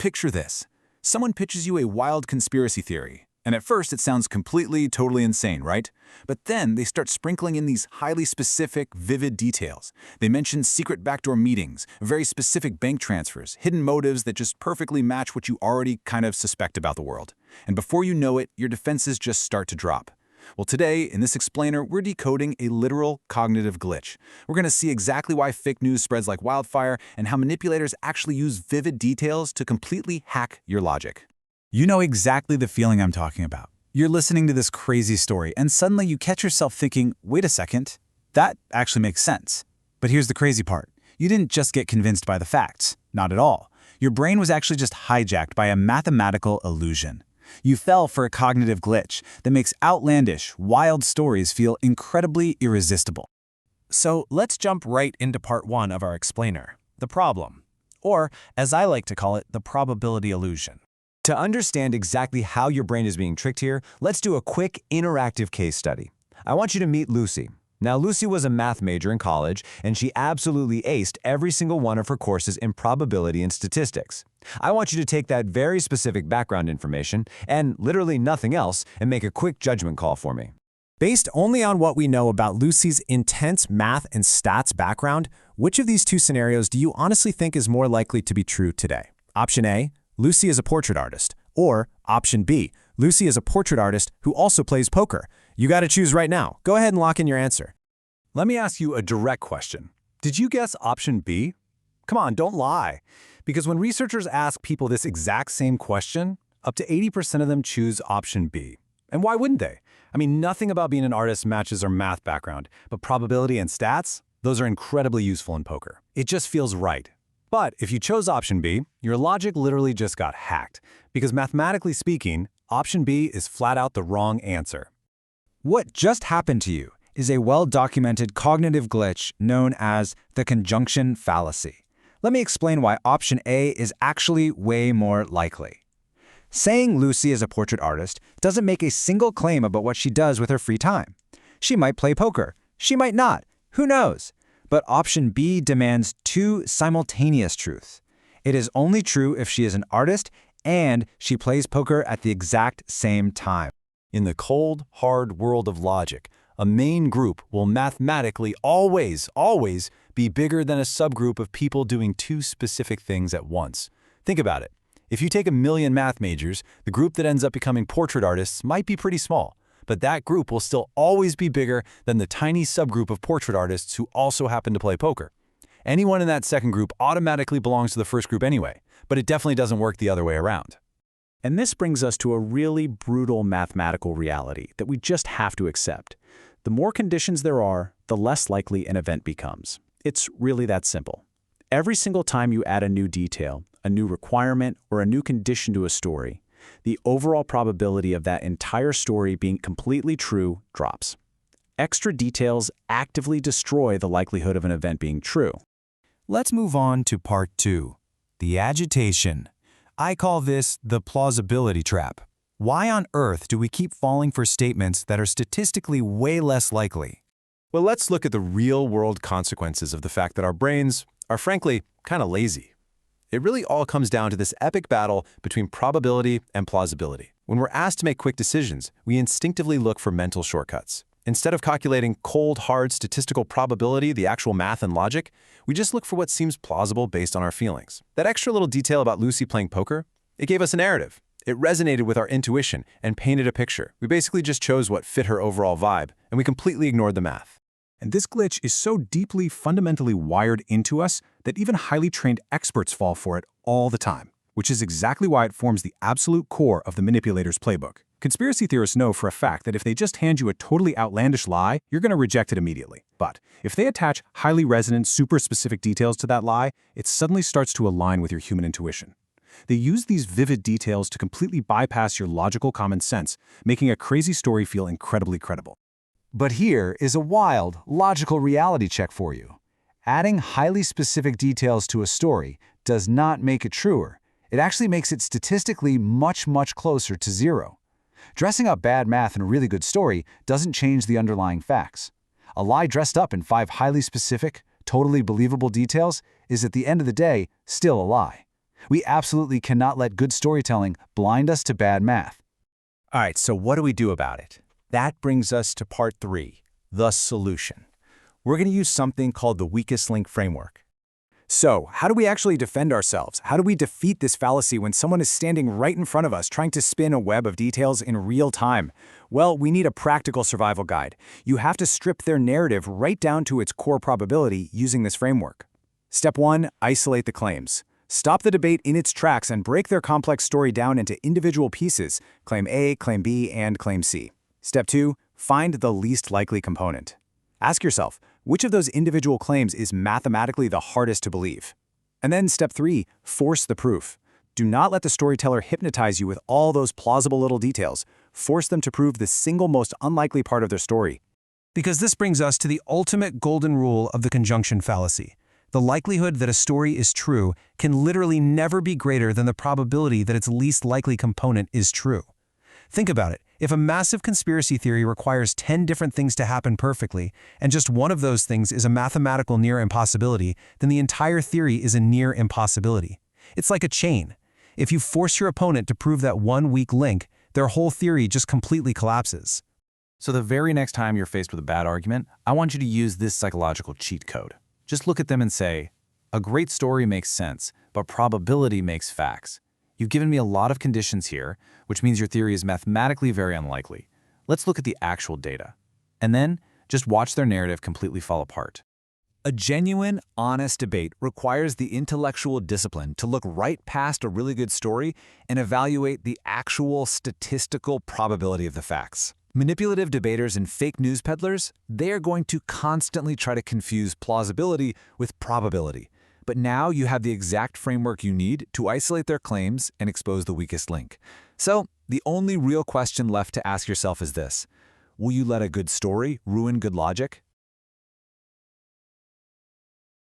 Picture this. Someone pitches you a wild conspiracy theory, and at first it sounds totally insane, right? But then they start sprinkling in these highly specific, vivid details. They mention secret backdoor meetings, very specific bank transfers, hidden motives that just perfectly match what you already kind of suspect about the world. And before you know it, your defenses just start to drop. Well, today, in this explainer, we're decoding a literal cognitive glitch. We're going to see exactly why fake news spreads like wildfire and how manipulators actually use vivid details to completely hack your logic. You know exactly the feeling I'm talking about. You're listening to this crazy story, and suddenly you catch yourself thinking, wait a second, that actually makes sense. But here's the crazy part. You didn't just get convinced by the facts. Not at all. Your brain was actually just hijacked by a mathematical illusion. You fell for a cognitive glitch that makes outlandish, wild stories feel incredibly irresistible. So let's jump right into part 1 of our explainer, the problem, or as I like to call it, the probability illusion. To understand exactly how your brain is being tricked here, let's do a quick interactive case study. I want you to meet Lucy. Now, Lucy was a math major in college, and she absolutely aced every single one of her courses in probability and statistics. I want you to take that very specific background information, and literally nothing else, and make a quick judgment call for me. Based only on what we know about Lucy's intense math and stats background, which of these two scenarios do you honestly think is more likely to be true today? Option A, Lucy is a portrait artist. Or option B, Lucy is a portrait artist who also plays poker. You got to choose right now. Go ahead and lock in your answer. Let me ask you a direct question. Did you guess option B? Come on, don't lie. Because when researchers ask people this exact same question, up to 80% of them choose option B. And why wouldn't they? I mean, nothing about being an artist matches our math background, but probability and stats, those are incredibly useful in poker. It just feels right. But if you chose option B, your logic literally just got hacked, because mathematically speaking, option B is flat out the wrong answer. What just happened to you is a well-documented cognitive glitch known as the conjunction fallacy. Let me explain why option A is actually way more likely. Saying Lucy is a portrait artist doesn't make a single claim about what she does with her free time. She might play poker. She might not. Who knows? But option B demands two simultaneous truths. It is only true if she is an artist and she plays poker at the exact same time. In the cold, hard world of logic, a main group will mathematically always be bigger than a subgroup of people doing two specific things at once. Think about it. If you take 1 million math majors, the group that ends up becoming portrait artists might be pretty small, but that group will still always be bigger than the tiny subgroup of portrait artists who also happen to play poker. Anyone in that second group automatically belongs to the first group anyway, but it definitely doesn't work the other way around. And this brings us to a really brutal mathematical reality that we just have to accept. The more conditions there are, the less likely an event becomes. It's really that simple. Every single time you add a new detail, a new requirement, or a new condition to a story, the overall probability of that entire story being completely true drops. Extra details actively destroy the likelihood of an event being true. Let's move on to part 2, the agitation. I call this the plausibility trap. Why on earth do we keep falling for statements that are statistically way less likely? Well, let's look at the real-world consequences of the fact that our brains are frankly kind of lazy. It really all comes down to this epic battle between probability and plausibility. When we're asked to make quick decisions, we instinctively look for mental shortcuts. Instead of calculating cold, hard statistical probability, the actual math and logic, we just look for what seems plausible based on our feelings. That extra little detail about Lucy playing poker, it gave us a narrative. It resonated with our intuition and painted a picture. We basically just chose what fit her overall vibe, and we completely ignored the math. And this glitch is so deeply, fundamentally wired into us that even highly trained experts fall for it all the time, which is exactly why it forms the absolute core of the manipulator's playbook. Conspiracy theorists know for a fact that if they just hand you a totally outlandish lie, you're going to reject it immediately. But if they attach highly resonant, super specific details to that lie, it suddenly starts to align with your human intuition. They use these vivid details to completely bypass your logical common sense, making a crazy story feel incredibly credible. But here is a wild, logical reality check for you. Adding highly specific details to a story does not make it truer. It actually makes it statistically much, much closer to zero. Dressing up bad math in a really good story doesn't change the underlying facts. A lie dressed up in 5 highly specific, totally believable details is at the end of the day still a lie. We absolutely cannot let good storytelling blind us to bad math. All right, so what do we do about it? That brings us to part 3, the solution. We're going to use something called the weakest link framework. So, how do we actually defend ourselves? How do we defeat this fallacy when someone is standing right in front of us trying to spin a web of details in real time? Well, we need a practical survival guide. You have to strip their narrative right down to its core probability using this framework. Step 1, isolate the claims. Stop the debate in its tracks and break their complex story down into individual pieces, claim A, claim B, and claim C. Step 2, find the least likely component. Ask yourself, which of those individual claims is mathematically the hardest to believe? And then step 3, force the proof. Do not let the storyteller hypnotize you with all those plausible little details. Force them to prove the single most unlikely part of their story. Because this brings us to the ultimate golden rule of the conjunction fallacy. The likelihood that a story is true can literally never be greater than the probability that its least likely component is true. Think about it. If a massive conspiracy theory requires 10 different things to happen perfectly, and just one of those things is a mathematical near impossibility, then the entire theory is a near impossibility. It's like a chain. If you force your opponent to prove that one weak link, their whole theory just completely collapses. So the very next time you're faced with a bad argument, I want you to use this psychological cheat code. Just look at them and say, a great story makes sense, but probability makes facts. You've given me a lot of conditions here, which means your theory is mathematically very unlikely. Let's look at the actual data. And then, just watch their narrative completely fall apart. A genuine, honest debate requires the intellectual discipline to look right past a really good story and evaluate the actual statistical probability of the facts. Manipulative debaters and fake news peddlers, they are going to constantly try to confuse plausibility with probability. But now you have the exact framework you need to isolate their claims and expose the weakest link. So, the only real question left to ask yourself is this: will you let a good story ruin good logic?